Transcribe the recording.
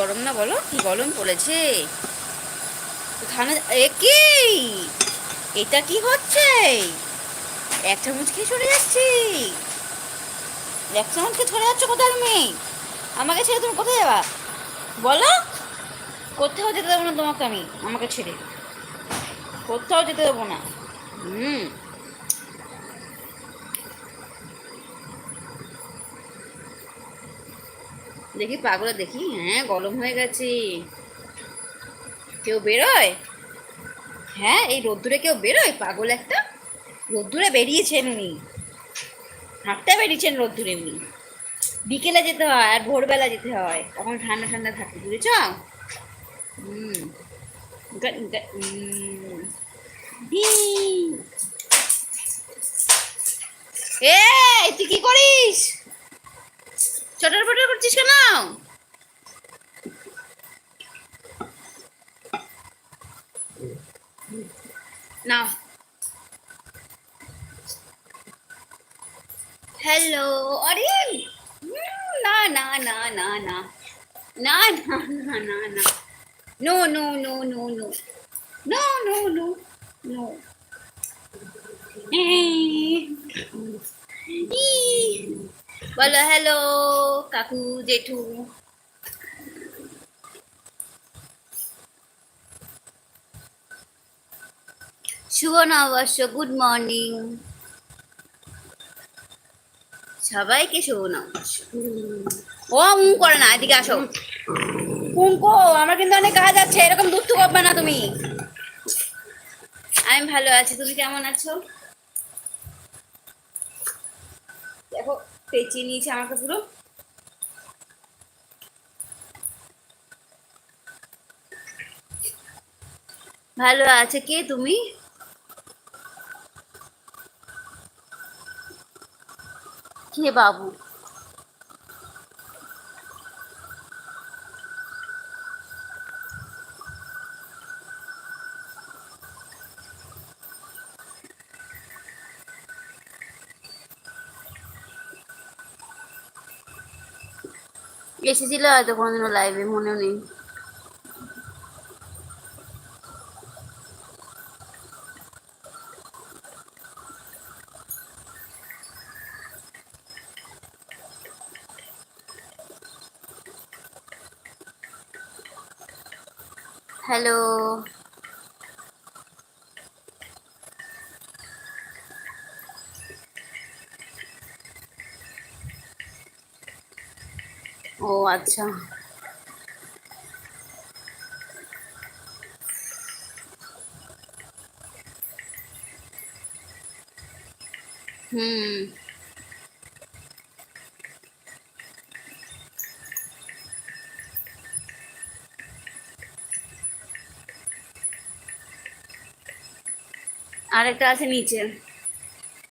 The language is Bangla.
গরম না বলো, কি গরম পড়েছে। ঠান্ডা কি এটা কি হচ্ছে? এক চামচ খেয়ে সরে যাচ্ছি। এক চামচ খেয়ে সরে যাচ্ছ কোথায় তুমি? আমাকে ছেড়ে তুমি কোথায় যাবা বলো? কোথাও যেতে দেবো না তোমাকে আমি, আমাকে ছেড়ে কোথাও যেতে দেবো না। হুম। দেখি পাগলা দেখি, হ্যাঁ গরম হয়ে গেছে। কেউ বেরোয়? হ্যাঁ এই রোদ্দুরে কেউ বেরোয়? পাগল একটা। রোদ্দুরে বেরিয়েছেন উনি, হাঁটতে বেরিয়েছেন রোদ্দুরে উনি। বিকেলে যেতে হয় আর ভোরবেলা যেতে হয়, তখন ঠান্ডা ঠান্ডা থাকে, বুঝেছ? হুম। তুই কি করিস? চটর পটর করছিস কেন? না। হ্যালো। আরে না না না না না না না না না না। No no no no no no no no no. বলো হ্যালো কাকু জেঠু। শুভ নববর্ষ, গুড মর্নিং সবাইকে, শুভ নববর্ষ। ও করে না, এদিকে আসো। কুঙ্কো, আমার কিন্তু অনেক কাজ আছে, এরকম দুঃখ করবে না তুমি। আমি ভালো আছি, তুমি কেমন আছো? দেখো পেঁচিয়ে নিয়েছে আমাকে পুরো। ভালো আছে কে তুমি? কে বাবু? এসেছিল হয়তো কোনোদিনও লাইভে, মনেও নেই। হ্যালো। ও আচ্ছা। হুম। আরেকটা আছে নিচে।